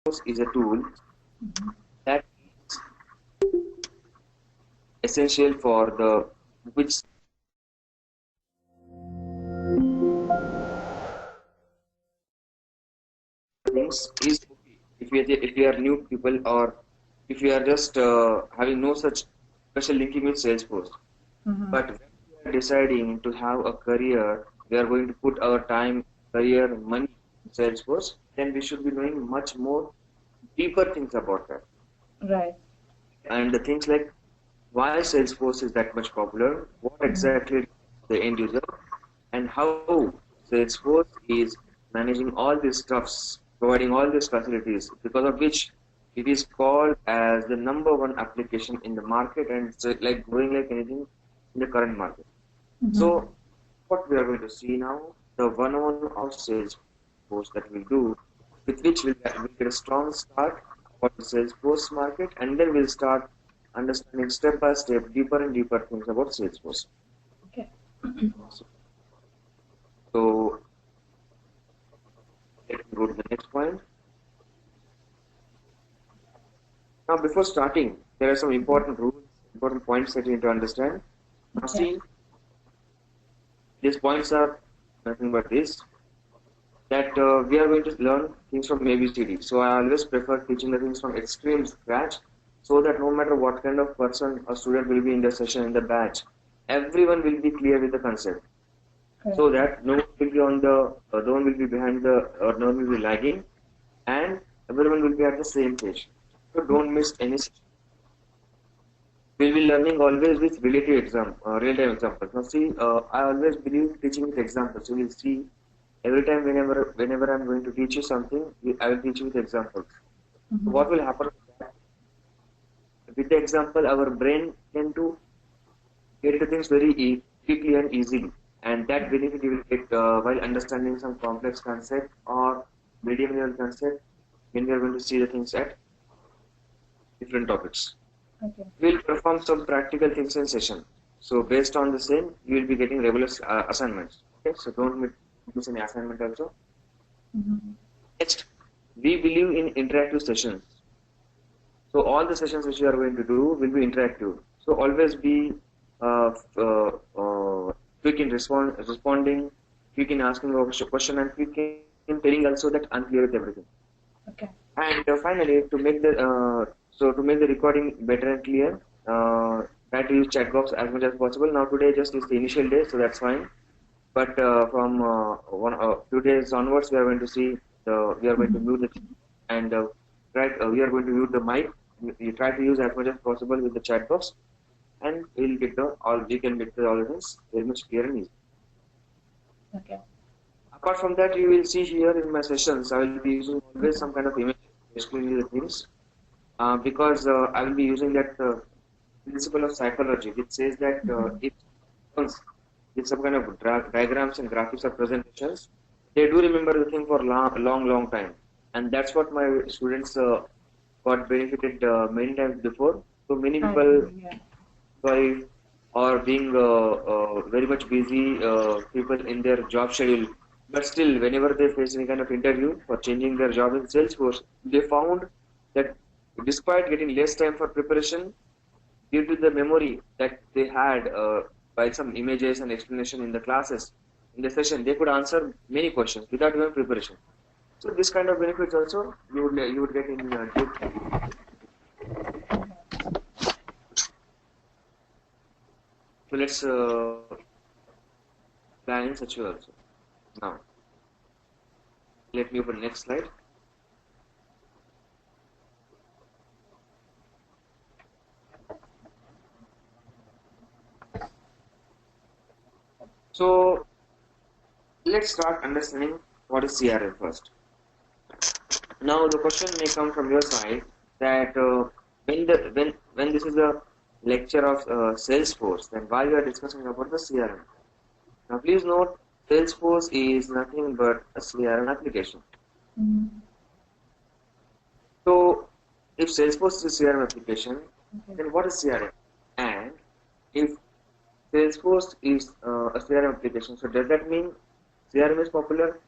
is a tool that is essential for the which things is okay if we are new people or if we are just having no such special linking with Salesforce. But when we are deciding to have a career, we are going to put our time, career, money in Salesforce, then we should be knowing much more deeper things about that. Right. And the things like why Salesforce is that much popular, what exactly the end user, and how Salesforce is managing all these stuffs, providing all these facilities, because of which it is called as the number one application in the market and it's like growing like anything in the current market. So what we are going to see now, the one-on-one of Salesforce that we'll do, with which we'll get a strong start for the Salesforce market, and then we'll start understanding step by step, deeper and deeper things about Salesforce. Okay. So let me go to the next point. Now, before starting, there are some important rules, important points that you need to understand. Now, see, these points are nothing but this, that we are going to learn things from ABCD. So I always prefer teaching the things from extreme scratch, so that no matter what kind of person or student will be in the session, in the batch, everyone will be clear with the concept. So that no one will be no one will be behind or no one will be lagging, and everyone will be at the same page. So don't miss any session. We'll be learning always with relative real-time examples. Now see, I always believe teaching with examples. You will see every time whenever I'm going to teach you something, I will teach you with examples. So what will happen with the example, our brain tend to get the things very quickly and easily, and that benefit you will get while understanding some complex concept or medium level concept when we are going to see the things at different topics. Okay. We'll perform some practical things in session. So based on the same, you will be getting regular assignments. Okay, so don't miss any assignment also. Next, we believe in interactive sessions. So all the sessions which you are going to do will be interactive. So always be quick in responding, quick in asking a question, and quick in telling also that I'm clear with everything. Okay. And finally, to make the recording better and clear, try to use chat box as much as possible. Now today just is the initial day, so that's fine. But from few days onwards, we are going to see we are going to mute it, and we are going to mute the mic. You try to use as much as possible with the chat box, and we can get all the things very much clear and easy. Okay. Apart from that, you will see here in my sessions, I will be using always some kind of image to explain the things, because I will be using that principle of psychology, which says that if some kind of diagrams and graphics or presentations, they do remember the thing for long time, and that's what my students got benefited many times before. So many people, or being very much busy people in their job schedule, but still whenever they face any kind of interview for changing their job in Salesforce, they found that despite getting less time for preparation, due to the memory that they had by some images and explanation in the classes, in the session, they could answer many questions without even preparation. So this kind of benefits also you would get in So let's plan in such a way also. Now, let me open next slide. So let's start understanding what is CRM first. Now the question may come from your side that when this is a lecture of Salesforce, then why we are discussing about the CRM? Now please note, Salesforce is nothing but a CRM application. So if Salesforce is a CRM application, then what is CRM? And if Salesforce is a CRM application, so does that mean CRM is popular?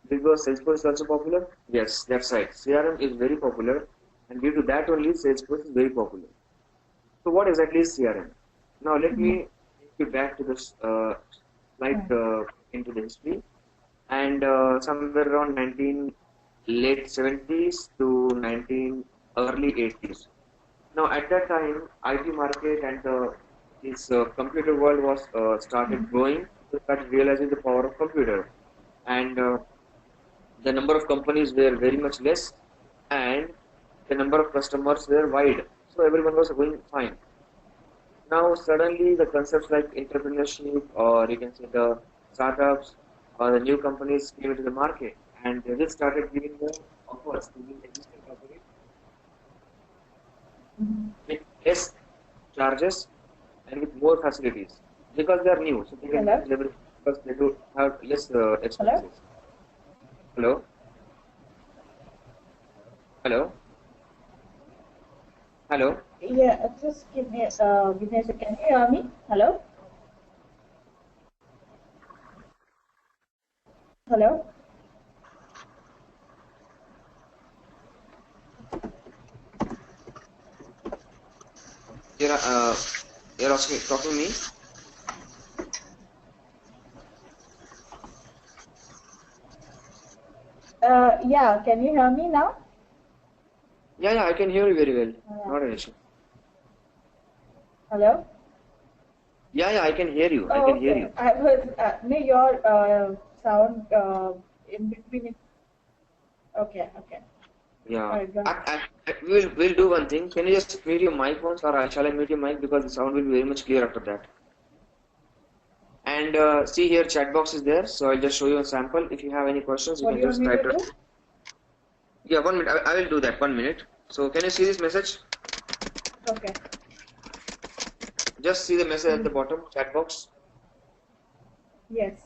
Because Salesforce is also popular? Yes, that's right. CRM is very popular, and due to that only Salesforce is very popular. So what exactly is CRM? Now let Mm-hmm. me take you back to this slide Right. into the history, and somewhere around 19 late 70s to 19 early 80s. Now at that time, IT market and this computer world was started Mm-hmm. growing. People started realizing the power of computer, and the number of companies were very much less, and the number of customers were wide. So everyone was going fine. Now suddenly the concepts like entrepreneurship, or you can say the startups or the new companies came into the market, and they just started giving the offers to the existing companies Mm-hmm. with less charges and with more facilities because they are new, so they can Hello? manage everything because they do have less Hello? expenses. Hello, hello, hello. Yeah, just give me a second. Can you hear me? Hello? Hello? You're you're asking talking to me. Yeah, can you hear me now? Yeah, yeah, I can hear you very well. Uh, Not an issue. Hello? Yeah, yeah, I can hear you. I Oh, can hear okay. you. I was near your sound in between. Okay, okay. Yeah. All right, go ahead. We'll do one thing. Can you just mute your mic once, or shall I mute your mic because the sound will be very much clear after that. And see here, chat box is there, so I'll just show you a sample. If you have any questions, you What do can you want just me to type it. do? Yeah, 1 minute. I will do that. 1 minute. So can you see this message? Okay. Just see the message at the Mm. bottom, chat box. Yes.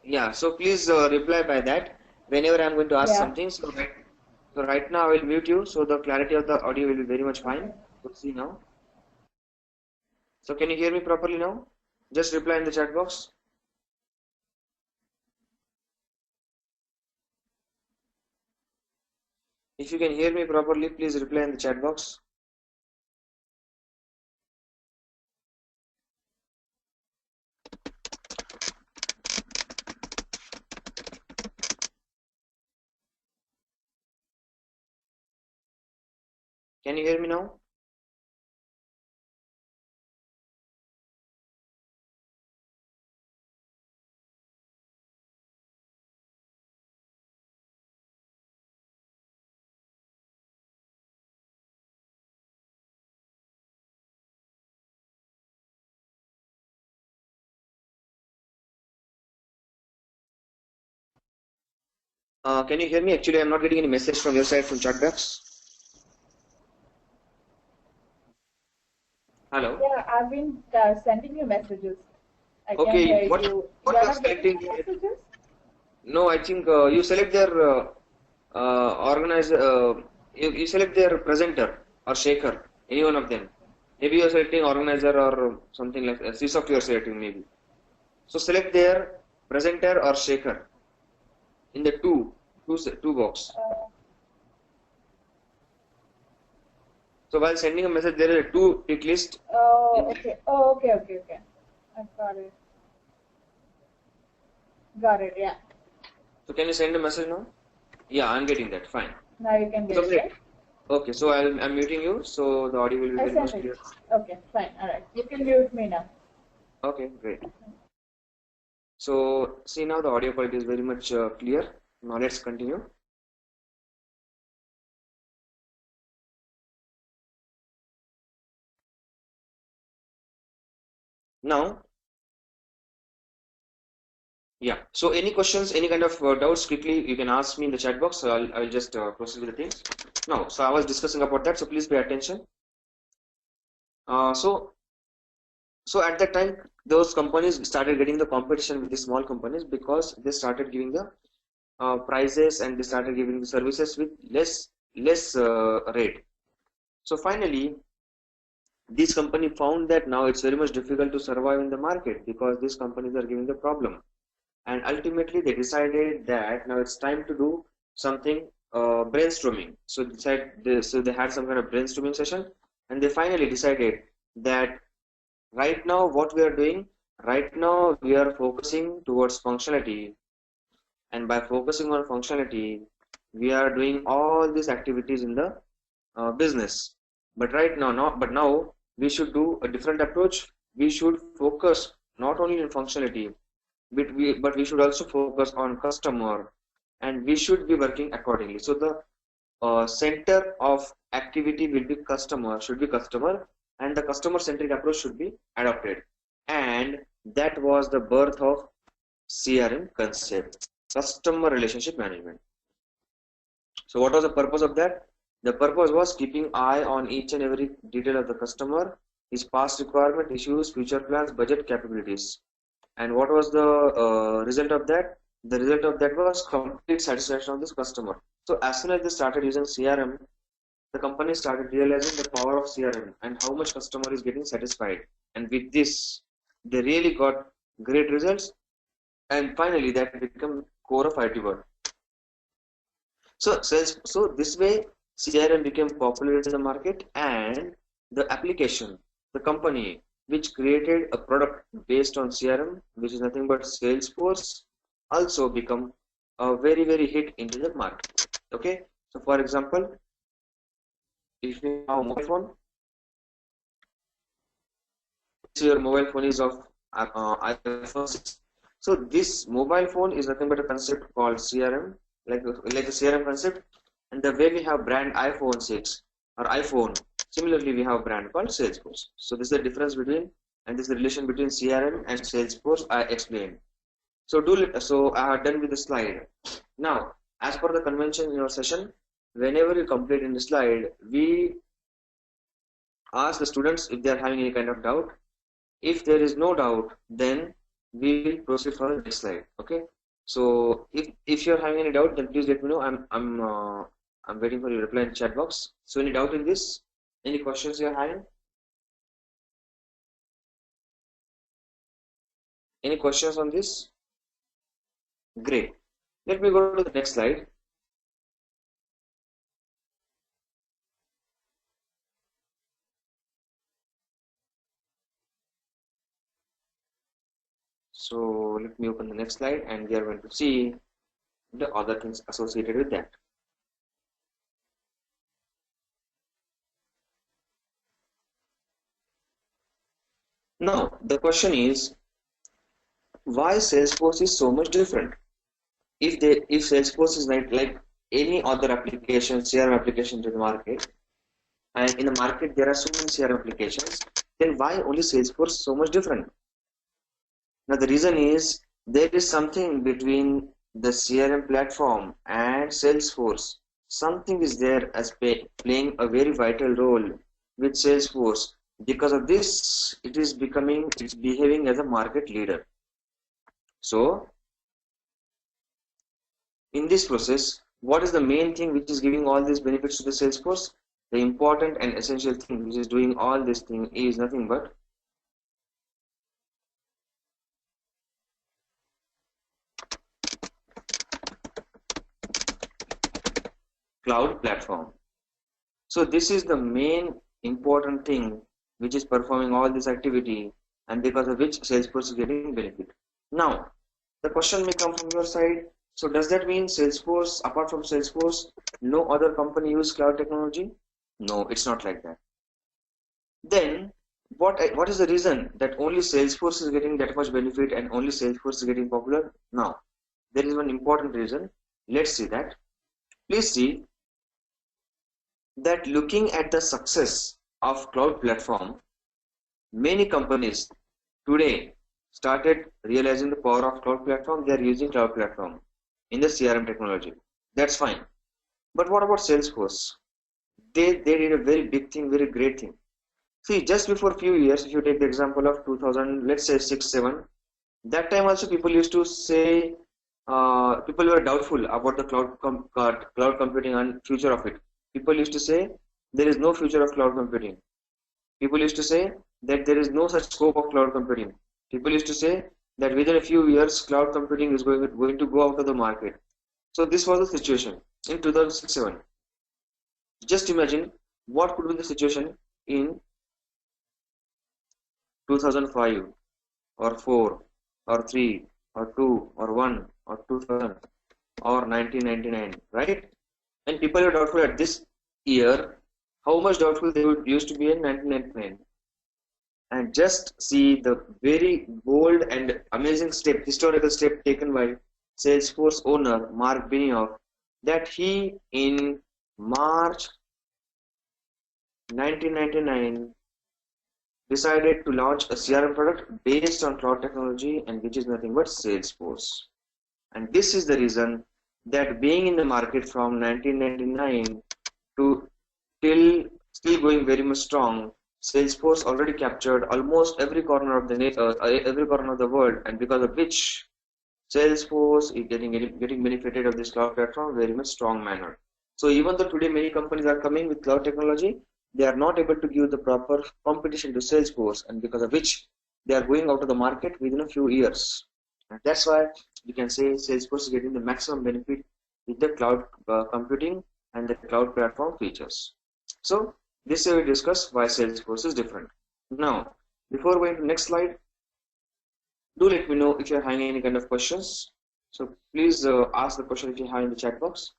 Yeah. So please reply by that whenever I'm going to ask Yeah. something. So right now I will mute you, so the clarity of the audio will be very much Okay. fine. So see now. So can you hear me properly now? Just reply in the chat box. If you can hear me properly, please reply in the chat box. Can you hear me now? Can you hear me? Actually, I'm not getting any message from your side from chat box. Hello. Yeah, I've been sending you messages. I can hear Okay, you. what You're you are not getting selecting my here? messages? No, I think you select their organizer. You select their presenter or shaker, any one of them. Maybe you are selecting organizer or something like seasoft. You are selecting maybe. So select their presenter or shaker in the two box. Uh, So while sending a message, there is a two tick list oh, in there. okay. Oh, okay, okay, okay. I got it. Got it, yeah. So can you send a message now? Yeah, I'm getting that. Fine. Now you can get So it, great. right? Okay, so I'm muting you, so the audio will be I very sent much it. clear. Okay, fine. All right. You can mute me now. Okay, great. So see now the audio quality is very much clear. Now let's continue. Now, yeah. So any questions, any kind of doubts, quickly you can ask me in the chat box. So I'll just proceed with the things. Now, so I was discussing about that. So please pay attention. Uh, so so at that time, those companies started getting the competition with the small companies because they started giving the prices and they started giving the services with less rate. So finally, this company found that now it's very much difficult to survive in the market because these companies are giving the problem. and ultimately they decided that now it's time to do something brainstorming. So they had some kind of brainstorming session, and they finally decided that right now what we are doing, right now we are focusing towards functionality, and by focusing on functionality we are doing all these activities in the business. But right now, but now we should do a different approach. We should focus not only on functionality, but we should also focus on customer, and we should be working accordingly. So the center of activity will be customer, should be customer, and the customer centric approach should be adopted. And that was the birth of CRM concept, customer relationship management. So what was the purpose of that? The purpose was keeping eye on each and every detail of the customer, his past requirement, issues, future plans, budget, capabilities. And what was the result of that? The result of that was complete satisfaction of this customer. So as soon as they started using CRM, the company started realizing the power of CRM and how much customer is getting satisfied. And with this, they really got great results. And finally, that became core of IT world. So this way, CRM became popular in the market, and the application, the company which created a product based on CRM, which is nothing but Salesforce, also become a very hit into the market. Okay, so for example, if you have a mobile phone, so your mobile phone is of iPhone 6. So this mobile phone is nothing but a concept called CRM, like a CRM concept, and the way we have brand iPhone 6 or iPhone, similarly we have a brand called Salesforce. So this is the difference between, and this is the relation between CRM and Salesforce I explained. So I have done with the slide. Now, as per the convention in your session, whenever you complete in the slide, we ask the students if they are having any kind of doubt. If there is no doubt, then we will proceed for the next slide. Okay. So if you're having any doubt, then please let me know. I'm waiting for your reply in chat box. So any doubt in this? Any questions you're having? Any questions on this? Great. Let me go to the next slide. So let me open the next slide, and we are going to see the other things associated with that. Now the question is, why Salesforce is so much different? If Salesforce is like any other application, CRM application to the market, and in the market there are so many CRM applications, then why only Salesforce so much different? Now the reason is there is something between the CRM platform and Salesforce. Something is there as playing a very vital role with Salesforce. Because of this, it's behaving as a market leader. So in this process, what is the main thing which is giving all these benefits to the Salesforce? The important and essential thing which is doing all this thing is nothing but cloud platform. So this is the main important thing which is performing all this activity, and because of which Salesforce is getting benefit. Now the question may come from your side, so does that mean Salesforce, apart from Salesforce, no other company use cloud technology? No, it's not like that. Then what is the reason that only Salesforce is getting that much benefit and only Salesforce is getting popular? Now there is one important reason. Let's see that. Please see that looking at the success of cloud platform, many companies today started realizing the power of cloud platform. They are using cloud platform in the CRM technology. That's fine. But what about Salesforce? They did a very big thing, very great thing. See, just before a few years, if you take the example of 2000, let's say 6, 7, that time also people used to say, people were doubtful about the cloud computing and future of it. People used to say there is no future of cloud computing. People used to say that there is no such scope of cloud computing. People used to say that within a few years cloud computing is going to go out of the market. So this was the situation in 2006-7. Just imagine what could be the situation in 2005 or 4 or 3 or 2 or 1 or 2000 or 1999, right? And people are doubtful at this year. How much doubtful they would used to be in 1999? And just see the very bold and amazing step, historical step taken by Salesforce owner Mark Benioff, that he in March 1999 decided to launch a CRM product based on cloud technology, and which is nothing but Salesforce. And this is the reason that being in the market from 1999 to till still going very much strong, Salesforce already captured almost every corner of the world, and because of which Salesforce is getting benefited of this cloud platform very much strong manner. So even though today many companies are coming with cloud technology, they are not able to give the proper competition to Salesforce, and because of which they are going out of the market within a few years. And that's why we can say Salesforce is getting the maximum benefit with the cloud computing and the cloud platform features. So this we discuss why Salesforce is different. Now, before going to next slide, do let me know if you're having any kind of questions. So please ask the question if you have in the chat box.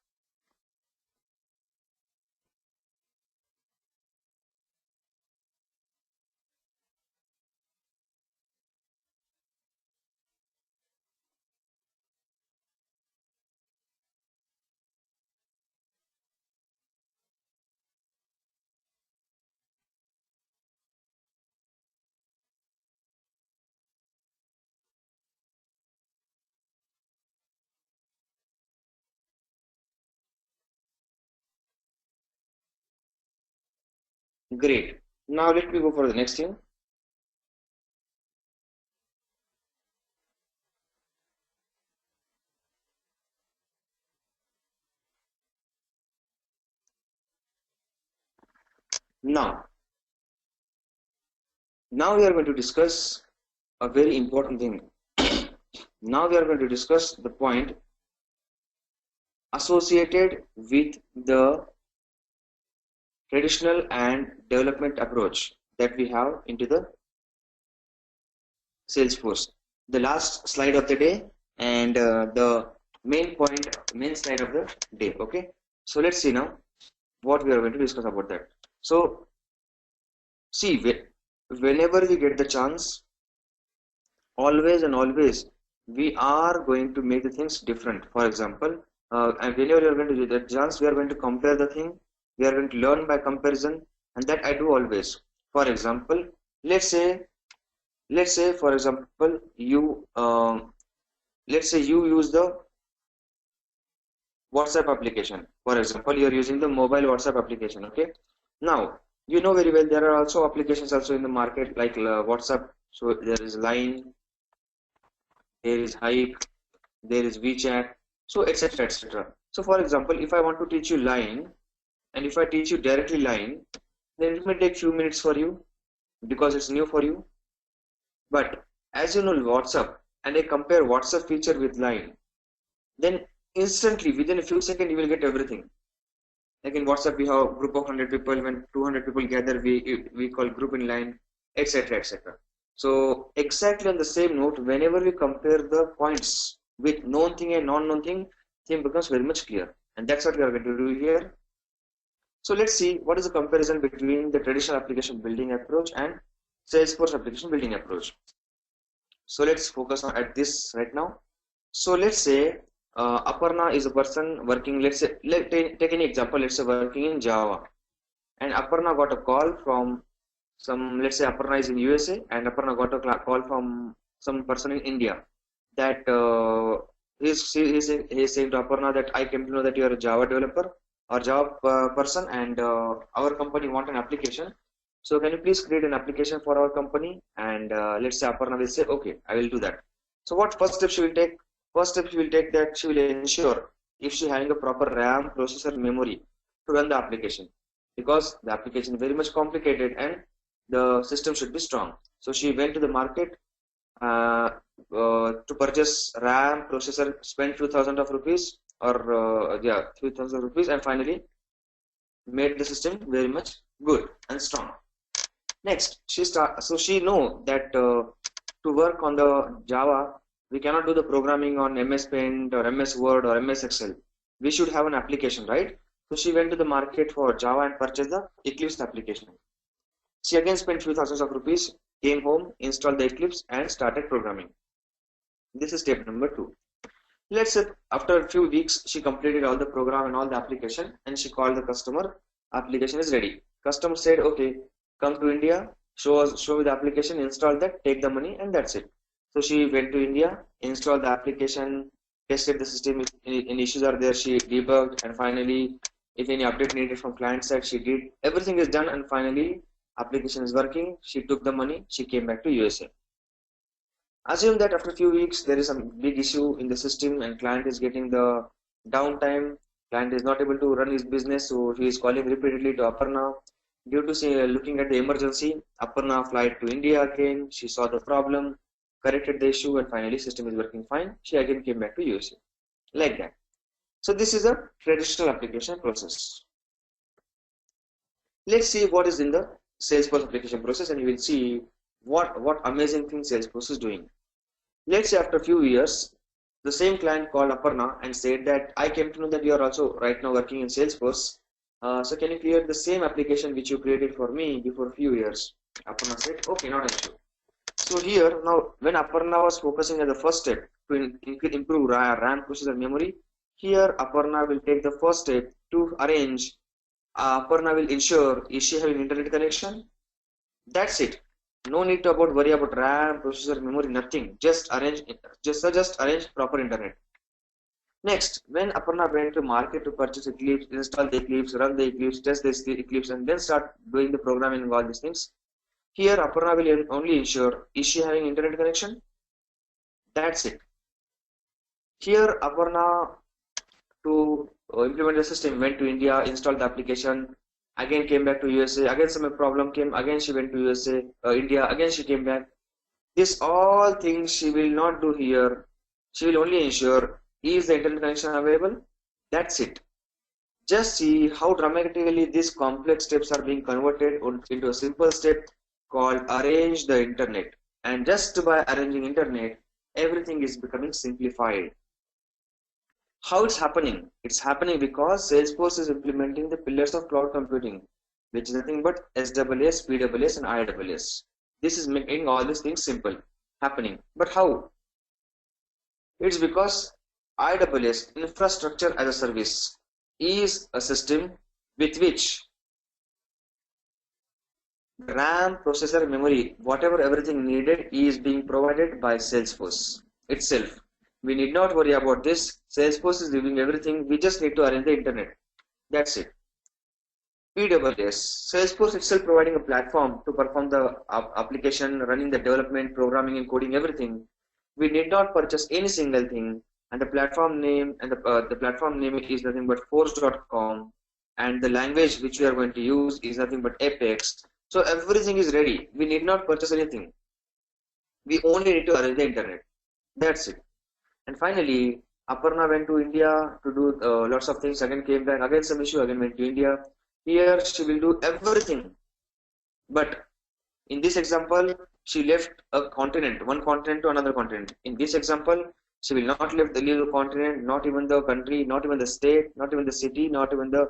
Great. Now let me go for the next thing. Now we are going to discuss a very important thing. Now we are going to discuss the point associated with the traditional and development approach that we have into the Salesforce. The last slide of the day and the main slide of the day. Okay, so let's see now what we are going to discuss about that. So see, whenever we get the chance, always and always we are going to make the things different. For example, and whenever you are going to get the chance, we are going to compare the thing. We are going to learn by comparison, and that I do always. For example, let's say for example you let's say you use the WhatsApp application. For example, you are using the mobile WhatsApp application. Okay, now you know very well there are also applications also in the market like WhatsApp. So there is Line, there is Hike, there is WeChat, so etc etc. So for example, if I want to teach you Line, and if I teach you directly Line, then it may take few minutes for you because it's new for you. But as you know WhatsApp, and I compare WhatsApp feature with Line, then instantly within a few seconds you will get everything. Like in WhatsApp we have a group of 100 people. When 200 people gather, we call group in Line, etc etc. So exactly on the same note, whenever we compare the points with known thing and non-known thing becomes very much clear, and that's what we are going to do here. So let's see what is the comparison between the traditional application building approach and Salesforce application building approach. So let's focus on at this right now. So let's say Aparna is a person working, let's say, take any example, let's say working in Java, and Aparna got a call from some, let's say Aparna is in USA, and Aparna got a call from some person in India that he's saying to Aparna that I came to know that you are a Java developer or Java person, and our company want an application. So can you please create an application for our company? And let's say Aparna will say, okay, I will do that. So what first step she will take? First step she will take that she will ensure if she having a proper RAM, processor, memory to run the application, because the application is very much complicated and the system should be strong. So she went to the market, to purchase RAM, processor, spent few thousand of rupees, or yeah, few thousand rupees, and finally made the system very much good and strong. Next, so she know that to work on the Java, we cannot do the programming on MS Paint or MS Word or MS Excel. We should have an application, right? So she went to the market for Java and purchased the Eclipse application. She again spent few thousands of rupees, came home, installed the Eclipse, and started programming. This is step number 2. Let's say after a few weeks, she completed all the program and all the application, and she called the customer. Application is ready. Customer said, "Okay, come to India, show me the application, install that, take the money, and that's it." So she went to India, installed the application, tested the system. If any issues are there, she debugged, and finally, if any update needed from client side, she did. Everything is done, and finally, application is working. She took the money. She came back to USA. Assume that after a few weeks there is some big issue in the system and client is getting the downtime. Client is not able to run his business, so he is calling repeatedly to Aparna. Due to looking at the emergency, Aparna flight to India again. She saw the problem, corrected the issue, and finally system is working fine. She again came back to USA. Like that. So this is a traditional application process. Let's see what is in the Salesforce application process, and you will see what amazing thing Salesforce is doing. Let's say after a few years, the same client called Aparna and said that I came to know that you are also right now working in Salesforce. So can you create the same application which you created for me before a few years? Aparna said, okay, not an issue. So here now, when Aparna was focusing at the first step to improve RAM, processor, memory, here Aparna will take the first step to arrange. Aparna will ensure, is she having internet connection? That's it. No need to worry about RAM, processor, memory, nothing. Just arrange proper internet. Next, when Aparna went to market to purchase Eclipse, install the Eclipse, run the Eclipse, test the Eclipse, and then start doing the programming and all these things. Here, Aparna will only ensure, is she having internet connection? That's it. Here, Aparna to implement the system went to India, installed the application, again came back to USA, again some problem came, again she went to USA, India, again she came back. This all things she will not do here. She will only ensure, is the internet connection available? That's it. Just see how dramatically these complex steps are being converted into a simple step called arrange the internet. And just by arranging internet, everything is becoming simplified. How it's happening? It's happening because Salesforce is implementing the pillars of cloud computing, which is nothing but SaaS, PaaS, and IaaS. This is making all these things simple happening. But how? It's because IaaS, infrastructure as a service, is a system with which RAM, processor, memory, whatever everything needed is being provided by Salesforce itself. We need not worry about this. Salesforce is doing everything. We just need to arrange the internet. That's it. PaaS, Salesforce itself providing a platform to perform the application, running the development, programming, and coding, everything. We need not purchase any single thing. And the platform name the platform name is nothing but force.com, and the language which we are going to use is nothing but Apex. So everything is ready. We need not purchase anything. We only need to arrange the internet. That's it. And finally, Aparna went to India to do lots of things. Again came back. Again some issue. Again went to India. Here she will do everything. But in this example, she left a continent, one continent to another continent. In this example, she will not leave the continent, not even the country, not even the state, not even the city, not even the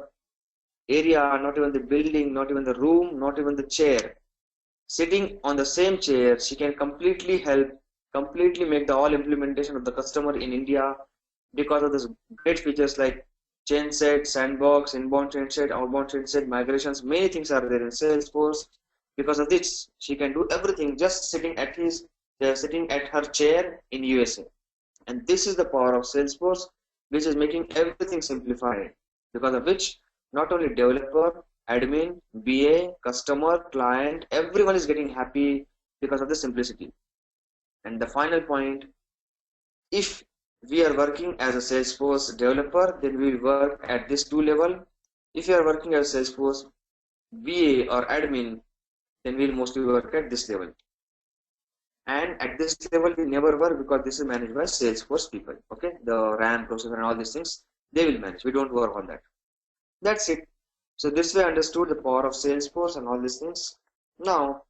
area, not even the building, not even the room, not even the chair. Sitting on the same chair, she can completely make the all implementation of the customer in India because of this great features like chain set, sandbox, inbound chain set, outbound chain set, migrations. Many things are there in Salesforce. Because of this, she can do everything just sitting at her chair in USA. And this is the power of Salesforce, which is making everything simplified. Because of which, not only developer, admin, BA, customer, client, everyone is getting happy because of the simplicity. And the final point, if we are working as a Salesforce developer, then we will work at this 2 level. If you are working as Salesforce BA or admin, then we will mostly work at this level. And at this level, we never work because this is managed by Salesforce people. Okay, the RAM, processor, and all these things they will manage. We don't work on that. That's it. So this way I understood the power of Salesforce and all these things. Now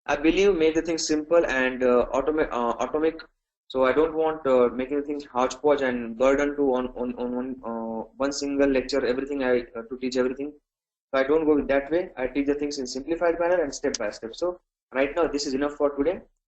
I believe make the things simple and atomic. So I don't want making things hodgepodge and burden to one single lecture everything I to teach everything. So I don't go with that way. I teach the things in simplified manner and step by step. So right now this is enough for today.